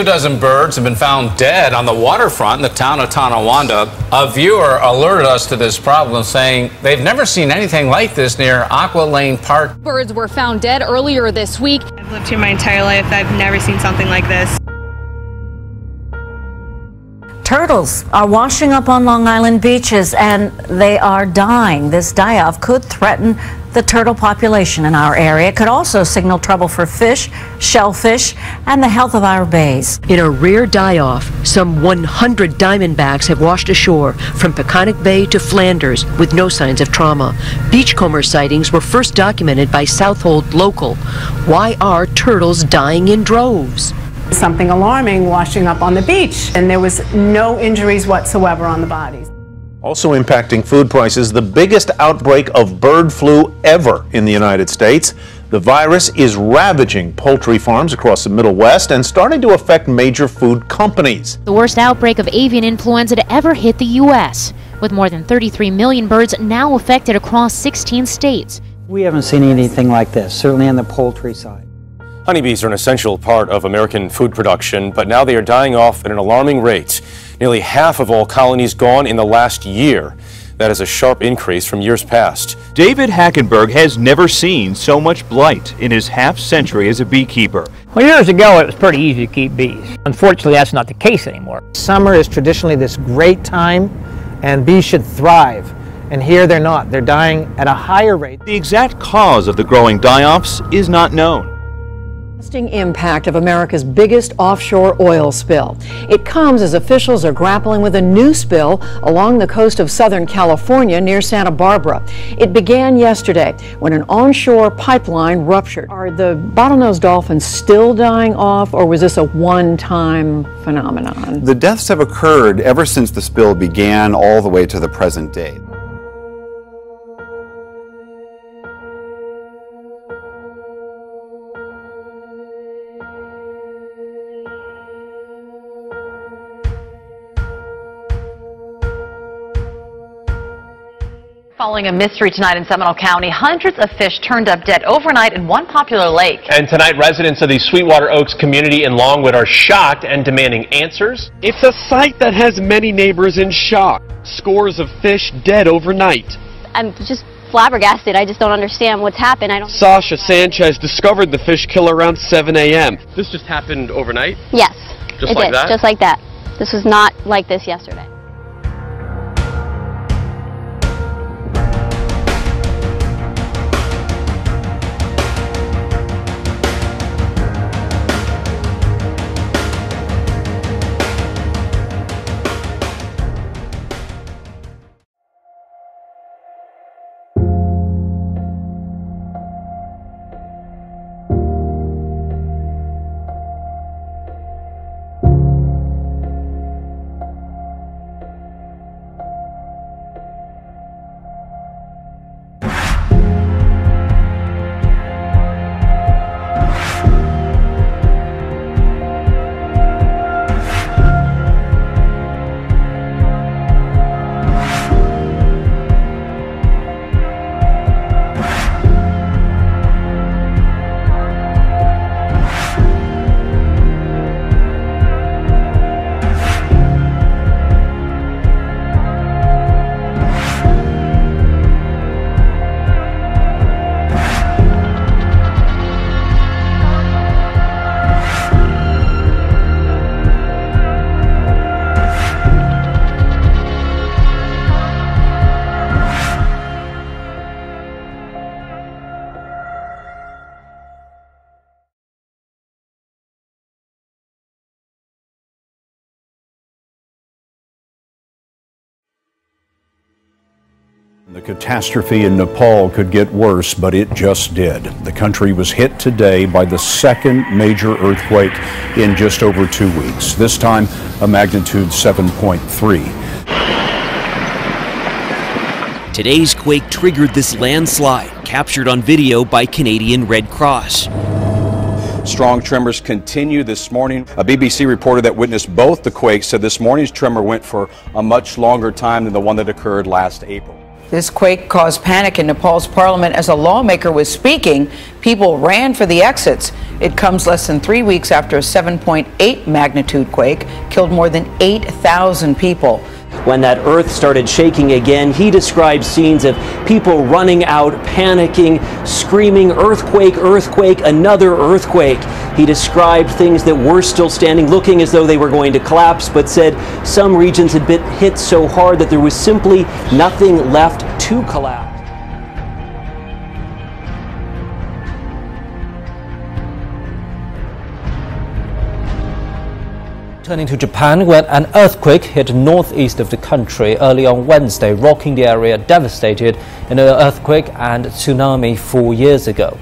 24 birds have been found dead on the waterfront in the town of Tonawanda. A viewer alerted us to this problem, saying they've never seen anything like this near Aqua Lane Park. Birds were found dead earlier this week. I've lived here my entire life. I've never seen something like this. Turtles are washing up on Long Island beaches and they are dying. This die-off could threaten the turtle population in our area. It could also signal trouble for fish, shellfish, and the health of our bays. In a rare die-off, some 100 diamondbacks have washed ashore from Peconic Bay to Flanders with no signs of trauma. Beachcomber sightings were first documented by Southold Local. Why are turtles dying in droves? Something alarming washing up on the beach, and there was no injuries whatsoever on the bodies. Also impacting food prices, the biggest outbreak of bird flu ever in the United States. The virus is ravaging poultry farms across the Middle West and starting to affect major food companies. The worst outbreak of avian influenza to ever hit the U.S., with more than 33 million birds now affected across 16 states. We haven't seen anything like this, certainly on the poultry side. Honeybees are an essential part of American food production, but now they are dying off at an alarming rate. Nearly half of all colonies gone in the last year. That is a sharp increase from years past. David Hackenberg has never seen so much blight in his half-century as a beekeeper. Well, years ago, it was pretty easy to keep bees. Unfortunately, that's not the case anymore. Summer is traditionally this great time, and bees should thrive. And here they're not. They're dying at a higher rate. The exact cause of the growing die-offs is not known. Impact of America's biggest offshore oil spill. It comes as officials are grappling with a new spill along the coast of Southern California near Santa Barbara. It began yesterday when an onshore pipeline ruptured. Are the bottlenose dolphins still dying off, or was this a one-time phenomenon? The deaths have occurred ever since the spill began all the way to the present day. Following a mystery tonight in Seminole County, hundreds of fish turned up dead overnight in one popular lake. And tonight, residents of the Sweetwater Oaks community in Longwood are shocked and demanding answers. It's a sight that has many neighbors in shock. Scores of fish dead overnight. I'm just flabbergasted. I just don't understand what's happened. Sasha Sanchez discovered the fish kill around 7 a.m. This just happened overnight? Yes. Just like that? Just like that. This was not like this yesterday. The catastrophe in Nepal could get worse, but it just did. The country was hit today by the second major earthquake in just over 2 weeks, this time a magnitude 7.3. Today's quake triggered this landslide, captured on video by Canadian Red Cross. Strong tremors continue this morning. A BBC reporter that witnessed both the quakes said this morning's tremor went for a much longer time than the one that occurred last April. This quake caused panic in Nepal's parliament as a lawmaker was speaking. People ran for the exits. It comes less than 3 weeks after a 7.8 magnitude quake killed more than 8,000 people. When that earth started shaking again, he described scenes of people running out, panicking, screaming, "Earthquake, earthquake, another earthquake." He described things that were still standing, looking as though they were going to collapse, but said some regions had been hit so hard that there was simply nothing left to collapse. Turning to Japan, where an earthquake hit northeast of the country early on Wednesday, rocking the area devastated in an earthquake and tsunami 4 years ago.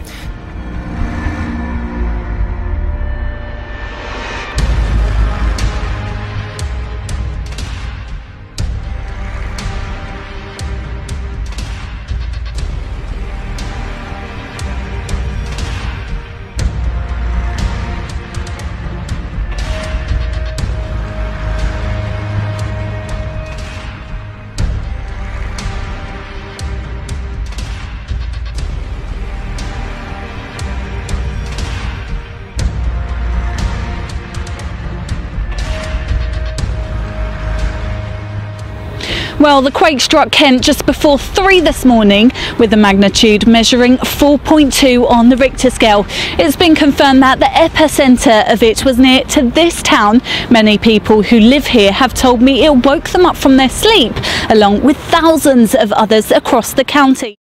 Well, the quake struck Kent just before 3 this morning, with the magnitude measuring 4.2 on the Richter scale. It's been confirmed that the epicenter of it was near to this town. Many people who live here have told me it woke them up from their sleep, along with thousands of others across the county.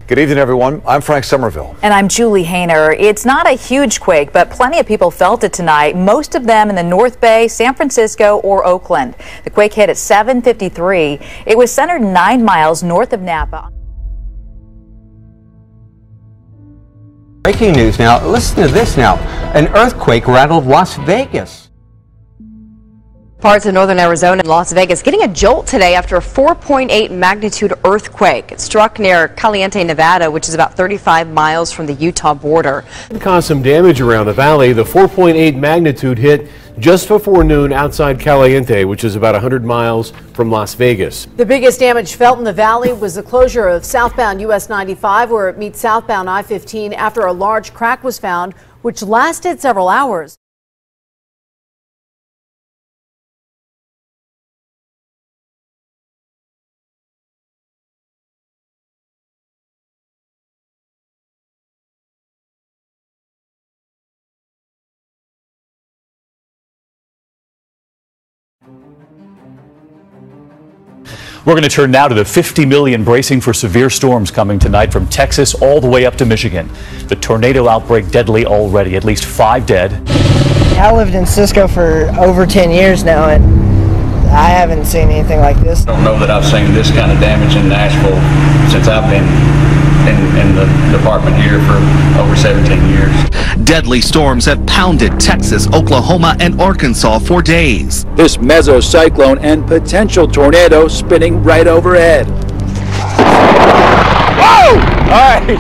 Good evening, everyone. I'm Frank Somerville. And I'm Julie Hayner. It's not a huge quake, but plenty of people felt it tonight, most of them in the North Bay, San Francisco, or Oakland. The quake hit at 7:53. It was centered 9 miles north of Napa. Breaking news now. Listen to this now. An earthquake rattled Las Vegas. Parts of northern Arizona and Las Vegas getting a jolt today after a 4.8 magnitude earthquake. It struck near Caliente, Nevada, which is about 35 miles from the Utah border. It caused some damage around the valley. The 4.8 magnitude hit just before noon outside Caliente, which is about 100 miles from Las Vegas. The biggest damage felt in the valley was the closure of southbound US 95, where it meets southbound I-15 after a large crack was found, which lasted several hours. We're going to turn now to the 50 million bracing for severe storms coming tonight from Texas all the way up to Michigan. The tornado outbreak deadly already, at least 5 dead. I lived in Cisco for over 10 years now, and I haven't seen anything like this. I don't know that I've seen this kind of damage in Nashville since I've been in the department here for over 17 years. Deadly storms have pounded Texas, Oklahoma, and Arkansas for days. This mesocyclone and potential tornado spinning right overhead. Whoa! All right.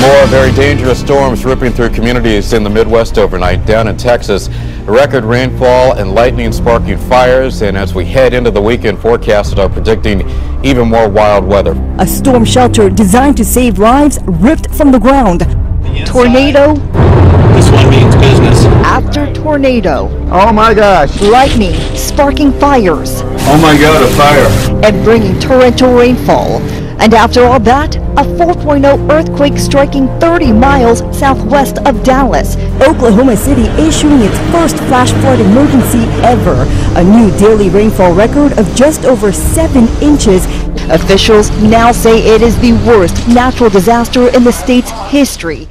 More very dangerous storms ripping through communities in the Midwest overnight. Down in Texas, record rainfall and lightning sparking fires, and as we head into the weekend, forecasters are predicting even more wild weather. A storm shelter designed to save lives ripped from the ground. Tornado. This one means business. After tornado. Oh my gosh. Lightning sparking fires. Oh my God, a fire. And bringing torrential rainfall. And after all that, a 4.0 earthquake striking 30 miles southwest of Dallas. Oklahoma City issuing its first flash flood emergency ever. A new daily rainfall record of just over 7 inches. Officials now say it is the worst natural disaster in the state's history.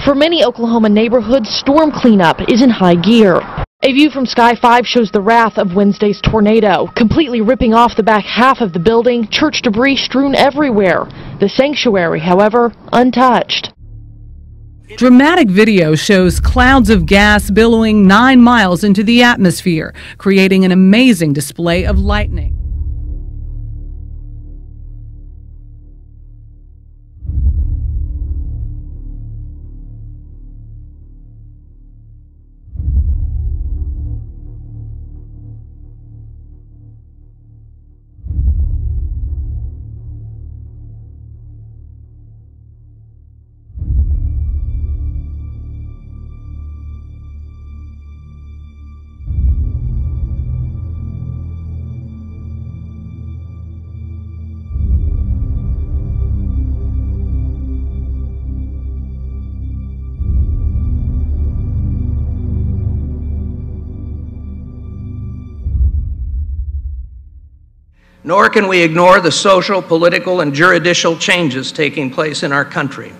For many Oklahoma neighborhoods, storm cleanup is in high gear. A view from Sky 5 shows the wrath of Wednesday's tornado, completely ripping off the back half of the building, church debris strewn everywhere. The sanctuary, however, untouched. Dramatic video shows clouds of gas billowing 9 miles into the atmosphere, creating an amazing display of lightning. Nor can we ignore the social, political, and juridical changes taking place in our country.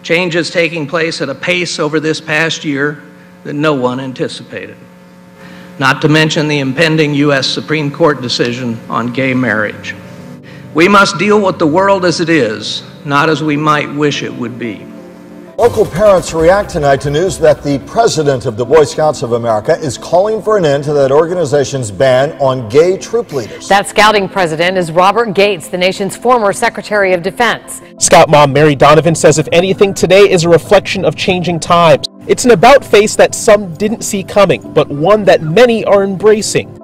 Changes taking place at a pace over this past year that no one anticipated. Not to mention the impending U.S. Supreme Court decision on gay marriage. We must deal with the world as it is, not as we might wish it would be. Local parents react tonight to news that the president of the Boy Scouts of America is calling for an end to that organization's ban on gay troop leaders. That scouting president is Robert Gates, the nation's former Secretary of Defense. Scout mom Mary Donovan says if anything, today is a reflection of changing times. It's an about-face that some didn't see coming, but one that many are embracing.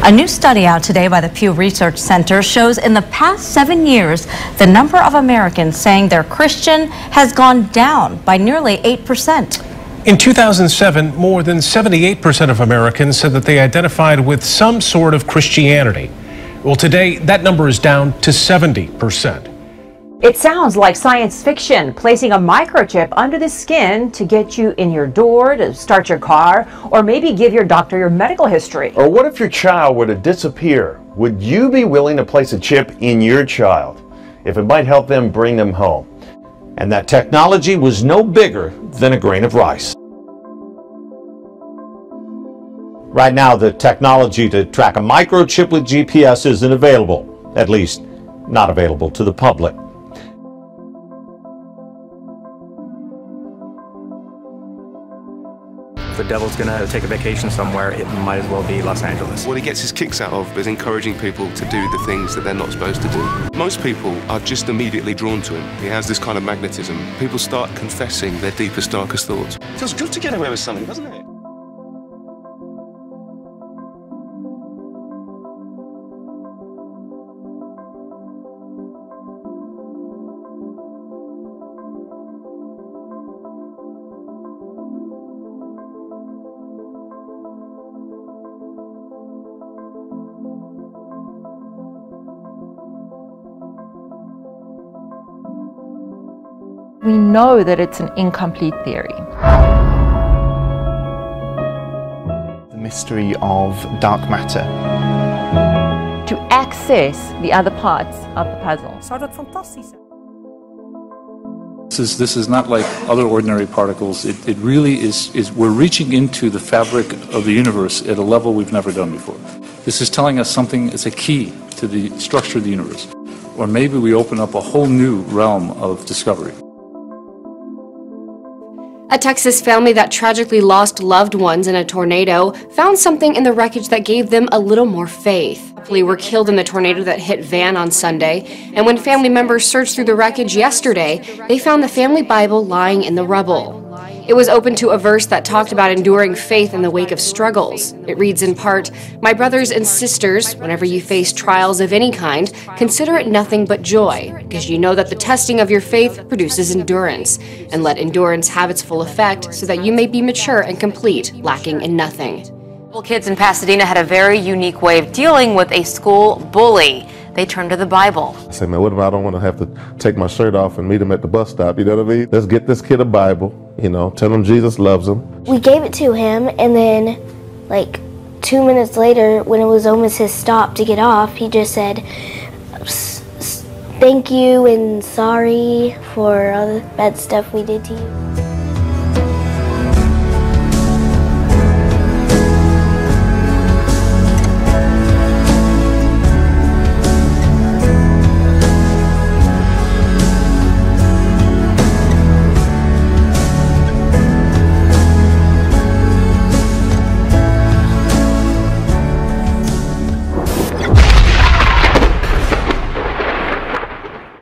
A new study out today by the Pew Research Center shows in the past 7 years, the number of Americans saying they're Christian has gone down by nearly 8%. In 2007, more than 78% of Americans said that they identified with some sort of Christianity. Well, today, that number is down to 70%. It sounds like science fiction, placing a microchip under the skin to get you in your door, to start your car, or maybe give your doctor your medical history. Or what if your child were to disappear? Would you be willing to place a chip in your child if it might help them bring them home? And that technology was no bigger than a grain of rice. Right now, the technology to track a microchip with GPS isn't available, at least not available to the public. If the devil's gonna take a vacation somewhere, it might as well be Los Angeles. What he gets his kicks out of is encouraging people to do the things that they're not supposed to do. Most people are just immediately drawn to him. He has this kind of magnetism. People start confessing their deepest, darkest thoughts. It feels good to get away with something, doesn't it? We know that it's an incomplete theory. The mystery of dark matter. To access the other parts of the puzzle. This is not like other ordinary particles. It really is, we're reaching into the fabric of the universe at a level we've never done before. This is telling us something, it's a key to the structure of the universe. Or maybe we open up a whole new realm of discovery. A Texas family that tragically lost loved ones in a tornado found something in the wreckage that gave them a little more faith. They were killed in the tornado that hit Van on Sunday, and when family members searched through the wreckage yesterday, they found the family Bible lying in the rubble. It was open to a verse that talked about enduring faith in the wake of struggles. It reads in part, "My brothers and sisters, whenever you face trials of any kind, consider it nothing but joy, because you know that the testing of your faith produces endurance, and let endurance have its full effect, so that you may be mature and complete, lacking in nothing." Kids in Pasadena had a very unique way of dealing with a school bully. They turned to the Bible. I said, man, what if I don't want to have to take my shirt off and meet him at the bus stop? You know what I mean? Let's get this kid a Bible, you know, tell him Jesus loves him. We gave it to him, and then, like, 2 minutes later, when it was almost his stop to get off, he just said, thank you and sorry for all the bad stuff we did to you.